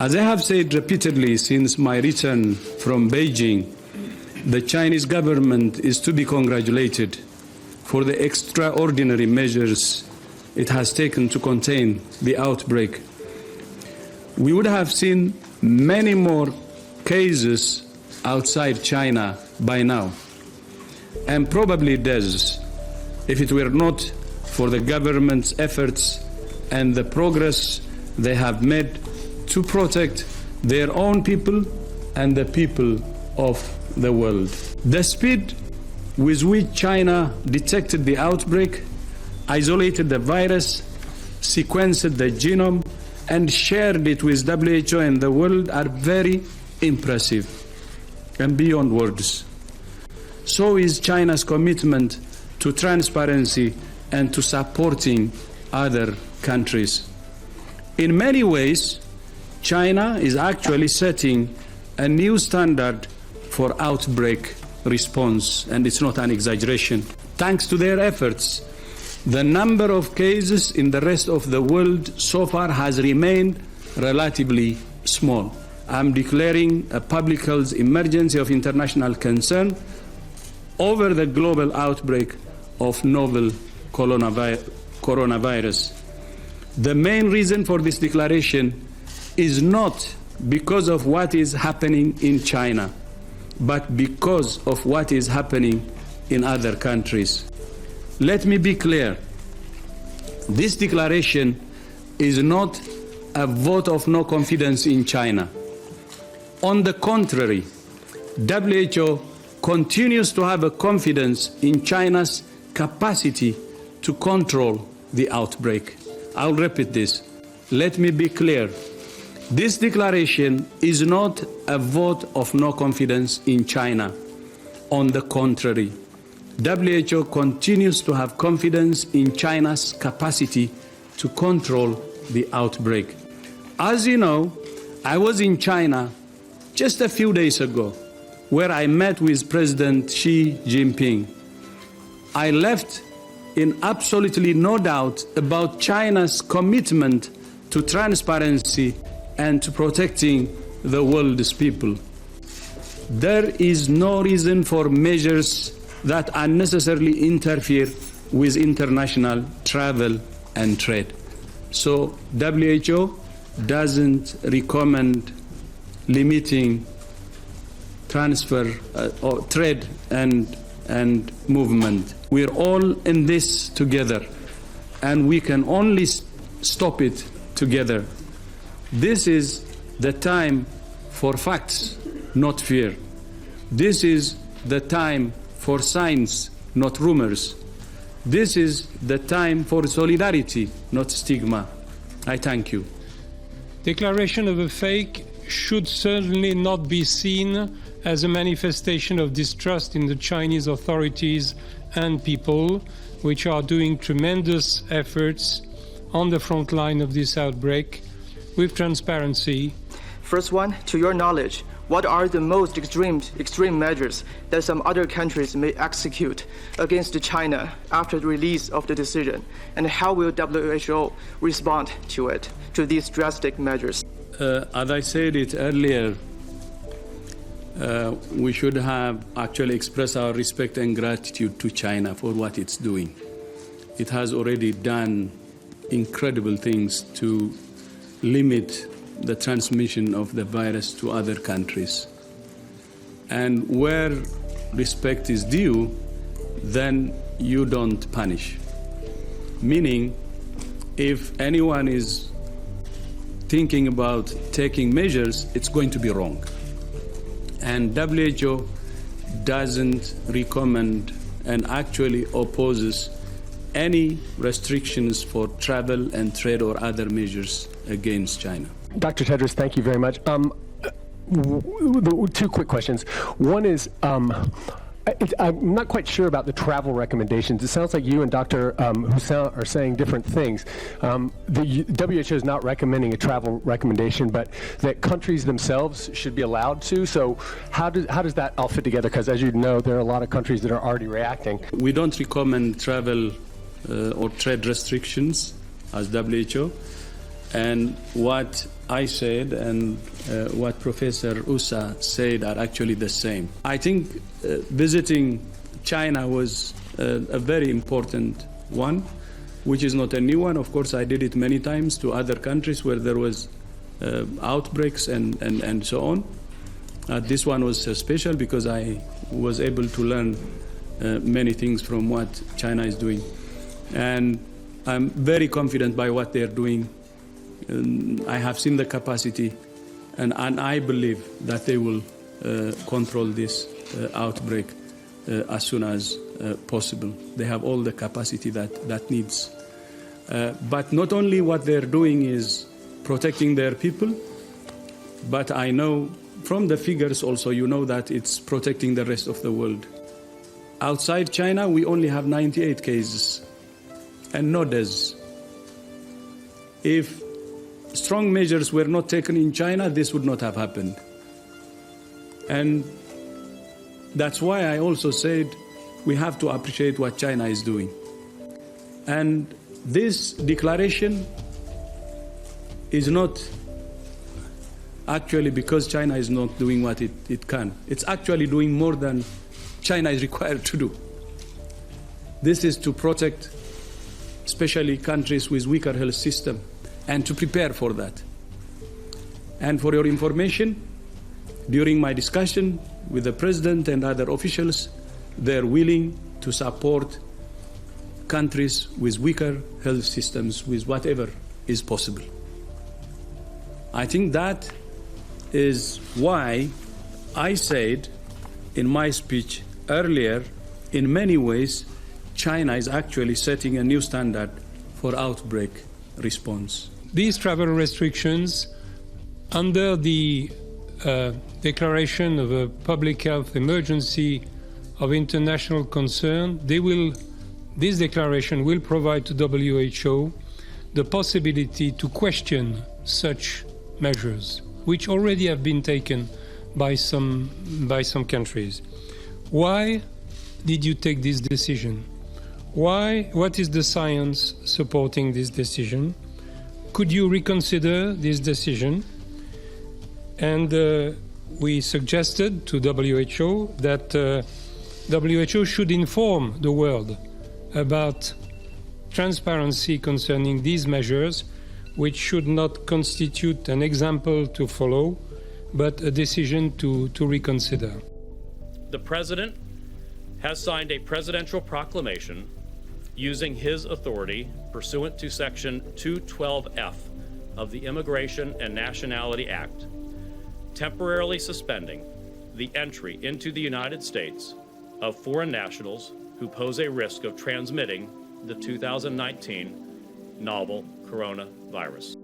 As I have said repeatedly since my return from Beijing, the Chinese government is to be congratulated for the extraordinary measures it has taken to contain the outbreak. We would have seen many more cases outside China by now, and probably does, if it were not for the government's efforts and the progress they have made to protect their own people and the people of the world. The speed with which China detected the outbreak, isolated the virus, sequenced the genome, and shared it with WHO and the world are very impressive and beyond words. So is China's commitment to transparency and to supporting other countries. In many ways, China is actually setting a new standard for outbreak response, and it's not an exaggeration. Thanks to their efforts, the number of cases in the rest of the world so far has remained relatively small. I'm declaring a public health emergency of international concern over the global outbreak of novel coronavirus. The main reason for this declaration is not because of what is happening in China, but because of what is happening in other countries. Let me be clear. This declaration is not a vote of no confidence in China. On the contrary, WHO continues to have a confidence in China's capacity to control the outbreak. I'll repeat this. Let me be clear. This declaration is not a vote of no confidence in China. On the contrary, WHO continues to have confidence in China's capacity to control the outbreak. As you know, I was in China just a few days ago, where I met with President Xi Jinping. I left in absolutely no doubt about China's commitment to transparency and to protecting the world's people. There is no reason for measures that unnecessarily interfere with international travel and trade. So WHO doesn't recommend limiting transfer or trade and movement. We're all in this together, and we can only stop it together. This is the time for facts, not fear. This is the time for science, not rumors. This is the time for solidarity, not stigma. I thank you. Declaration of a fake should certainly not be seen as a manifestation of distrust in the Chinese authorities and people, which are doing tremendous efforts on the front line of this outbreak with transparency. First one, to your knowledge, what are the most extreme measures that some other countries may execute against China after the release of the decision? And how will WHO respond to it, to these drastic measures? As I said it earlier, we should have actually expressed our respect and gratitude to China for what it's doing. It has already done incredible things to limit the transmission of the virus to other countries. And where respect is due, then you don't punish. Meaning, if anyone is thinking about taking measures, it's going to be wrong. And WHO doesn't recommend and actually opposes any restrictions for travel and trade or other measures against China. Dr. Tedros, thank you very much. Two quick questions. One is, I'm not quite sure about the travel recommendations. It sounds like you and Dr. Hussain are saying different things. The WHO is not recommending a travel recommendation, but that countries themselves should be allowed to. So how does that all fit together? Because as you know, there are a lot of countries that are already reacting. We don't recommend travel or trade restrictions as WHO. And what I said and what Professor Usa said are actually the same. I think visiting China was a very important one, which is not a new one. Of course, I did it many times to other countries where there was outbreaks and so on. This one was special because I was able to learn many things from what China is doing. And I'm very confident by what they're doing. I have seen the capacity, and I believe that they will control this outbreak as soon as possible. They have all the capacity that needs. But not only what they're doing is protecting their people, but I know from the figures also, you know that it's protecting the rest of the world. Outside China, we only have 98 cases and no deaths. If strong measures were not taken in China, this would not have happened. And that's why I also said we have to appreciate what China is doing. And this declaration is not actually because China is not doing what it can. It's actually doing more than China is required to do. This is to protect especially countries with weaker health system and to prepare for that. And for your information, during my discussion with the president and other officials, they're willing to support countries with weaker health systems with whatever is possible. I think that is why I said in my speech earlier, in many ways, China is actually setting a new standard for outbreak response. These travel restrictions, under the declaration of a public health emergency of international concern, this declaration will provide to WHO the possibility to question such measures, which already have been taken by some countries. Why did you take this decision? Why? What is the science supporting this decision? Could you reconsider this decision? And we suggested to WHO that WHO should inform the world about transparency concerning these measures, which should not constitute an example to follow, but a decision to reconsider. The President has signed a presidential proclamation using his authority pursuant to Section 212F of the Immigration and Nationality Act, temporarily suspending the entry into the United States of foreign nationals who pose a risk of transmitting the 2019 novel coronavirus.